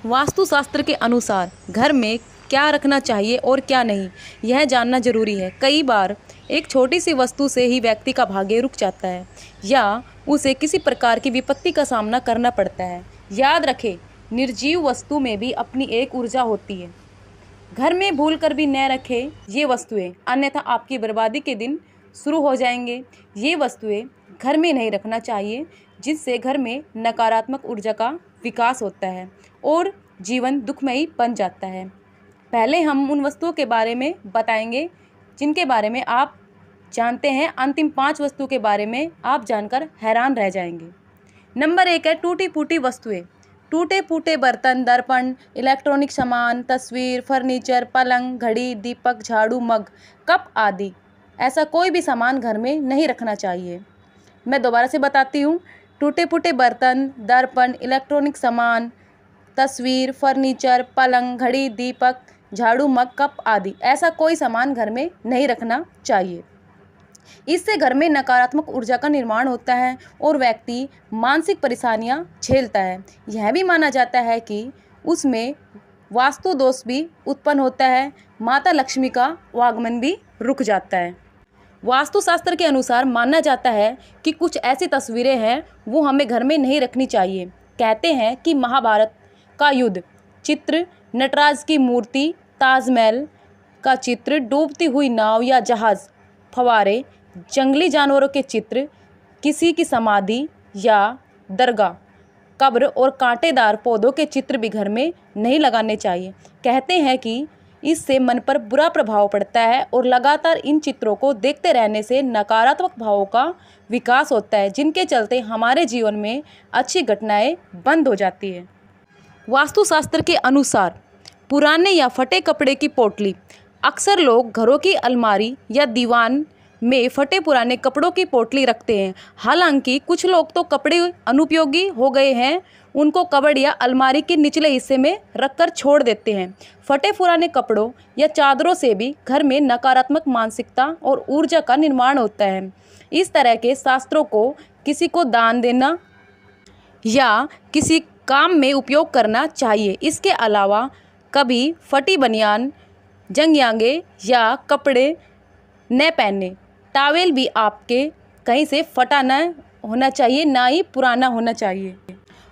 वास्तुशास्त्र के अनुसार घर में क्या रखना चाहिए और क्या नहीं, यह जानना जरूरी है। कई बार एक छोटी सी वस्तु से ही व्यक्ति का भाग्य रुक जाता है या उसे किसी प्रकार की विपत्ति का सामना करना पड़ता है। याद रखें, निर्जीव वस्तु में भी अपनी एक ऊर्जा होती है। घर में भूल कर भी न रखें ये वस्तुएं, अन्यथा आपकी बर्बादी के दिन शुरू हो जाएंगे। ये वस्तुएं घर में नहीं रखना चाहिए, जिससे घर में नकारात्मक ऊर्जा का विकास होता है और जीवन दुखमयी बन जाता है। पहले हम उन वस्तुओं के बारे में बताएंगे जिनके बारे में आप जानते हैं। अंतिम 5 वस्तुओं के बारे में आप जानकर हैरान रह जाएंगे। नंबर 1 है टूटी फूटी वस्तुएं। टूटे फूटे बर्तन, दर्पण, इलेक्ट्रॉनिक सामान, तस्वीर, फर्नीचर, पलंग, घड़ी, दीपक, झाड़ू, मग, कप आदि। ऐसा कोई भी सामान घर में नहीं रखना चाहिए। मैं दोबारा से बताती हूँ। टूटे फूटे बर्तन, दर्पण, इलेक्ट्रॉनिक सामान, तस्वीर, फर्नीचर, पलंग, घड़ी, दीपक, झाड़ू, मग, कप आदि। ऐसा कोई सामान घर में नहीं रखना चाहिए। इससे घर में नकारात्मक ऊर्जा का निर्माण होता है और व्यक्ति मानसिक परेशानियां झेलता है। यह भी माना जाता है कि उसमें वास्तु दोष भी उत्पन्न होता है। माता लक्ष्मी का आगमन भी रुक जाता है। वास्तुशास्त्र के अनुसार माना जाता है कि कुछ ऐसी तस्वीरें हैं वो हमें घर में नहीं रखनी चाहिए। कहते हैं कि महाभारत का युद्ध चित्र, नटराज की मूर्ति, ताजमहल का चित्र, डूबती हुई नाव या जहाज, फव्वारे, जंगली जानवरों के चित्र, किसी की समाधि या दरगाह, कब्र और कांटेदार पौधों के चित्र भी घर में नहीं लगाने चाहिए। कहते हैं कि इससे मन पर बुरा प्रभाव पड़ता है और लगातार इन चित्रों को देखते रहने से नकारात्मक भावों का विकास होता है, जिनके चलते हमारे जीवन में अच्छी घटनाएं बंद हो जाती है। वास्तुशास्त्र के अनुसार पुराने या फटे कपड़े की पोटली। अक्सर लोग घरों की अलमारी या दीवान में फटे पुराने कपड़ों की पोटली रखते हैं। हालांकि कुछ लोग तो कपड़े अनुपयोगी हो गए हैं, उनको कबर्ड या अलमारी के निचले हिस्से में रखकर छोड़ देते हैं। फटे पुराने कपड़ों या चादरों से भी घर में नकारात्मक मानसिकता और ऊर्जा का निर्माण होता है। इस तरह के शास्त्रों को किसी को दान देना या किसी काम में उपयोग करना चाहिए। इसके अलावा कभी फटी बनियान, जंघियागे या कपड़े न पहने। टॉवेल भी आपके कहीं से फटा न होना चाहिए, ना ही पुराना होना चाहिए।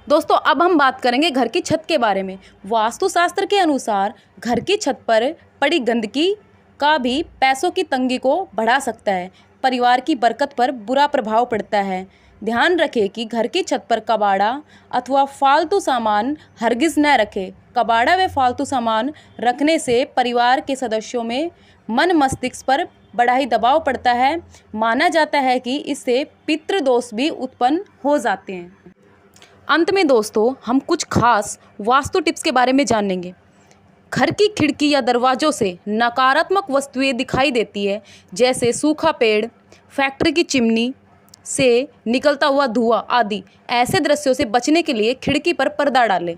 दोस्तों, अब हम बात करेंगे घर की छत के बारे में। वास्तुशास्त्र के अनुसार घर की छत पर पड़ी गंदगी का भी पैसों की तंगी को बढ़ा सकता है, परिवार की बरकत पर बुरा प्रभाव पड़ता है। ध्यान रखें कि घर की छत पर कबाड़ा अथवा फालतू सामान हरगिज न रखें। कबाड़ा व फालतू सामान रखने से परिवार के सदस्यों में मन मस्तिष्क पर बड़ा ही दबाव पड़ता है। माना जाता है कि इससे पितृदोष भी उत्पन्न हो जाते हैं। अंत में दोस्तों, हम कुछ खास वास्तु टिप्स के बारे में जानेंगे। घर की खिड़की या दरवाजों से नकारात्मक वस्तुएं दिखाई देती है, जैसे सूखा पेड़, फैक्ट्री की चिमनी से निकलता हुआ धुआं आदि। ऐसे दृश्यों से बचने के लिए खिड़की पर पर्दा डालें।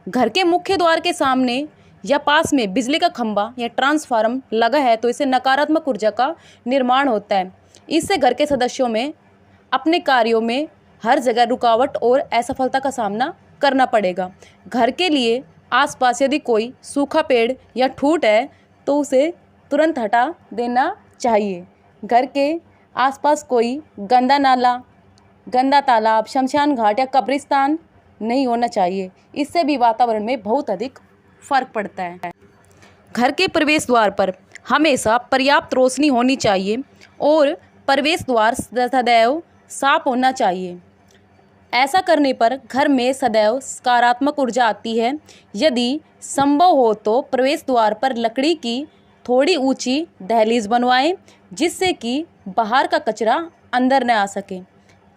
घर के मुख्य द्वार के सामने या पास में बिजली का खंभा या ट्रांसफार्मर लगा है तो इससे नकारात्मक ऊर्जा का निर्माण होता है। इससे घर के सदस्यों में अपने कार्यों में हर जगह रुकावट और असफलता का सामना करना पड़ेगा। घर के लिए आसपास यदि कोई सूखा पेड़ या ठूंठ है तो उसे तुरंत हटा देना चाहिए। घर के आसपास कोई गंदा नाला, गंदा तालाब, शमशान घाट या कब्रिस्तान नहीं होना चाहिए। इससे भी वातावरण में बहुत अधिक फर्क पड़ता है। घर के प्रवेश द्वार पर हमेशा पर्याप्त रोशनी होनी चाहिए और प्रवेश द्वार सदैव साफ होना चाहिए। ऐसा करने पर घर में सदैव सकारात्मक ऊर्जा आती है। यदि संभव हो तो प्रवेश द्वार पर लकड़ी की थोड़ी ऊंची दहलीज बनवाएं, जिससे कि बाहर का कचरा अंदर न आ सके।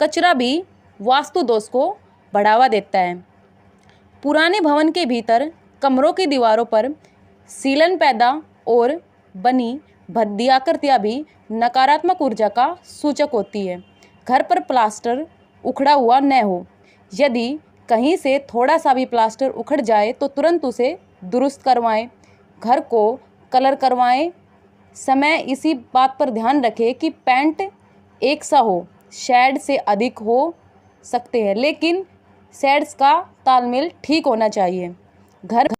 कचरा भी वास्तु दोष को बढ़ावा देता है। पुराने भवन के भीतर कमरों की दीवारों पर सीलन पैदा और बनी भद्दी आकृतियाँ भी नकारात्मक ऊर्जा का सूचक होती है। घर पर प्लास्टर उखड़ा हुआ न हो। यदि कहीं से थोड़ा सा भी प्लास्टर उखड़ जाए तो तुरंत उसे दुरुस्त करवाएं। घर को कलर करवाएं समय इसी बात पर ध्यान रखें कि पेंट एक सा हो, शेड से अधिक हो सकते हैं, लेकिन शेड्स का तालमेल ठीक होना चाहिए। घर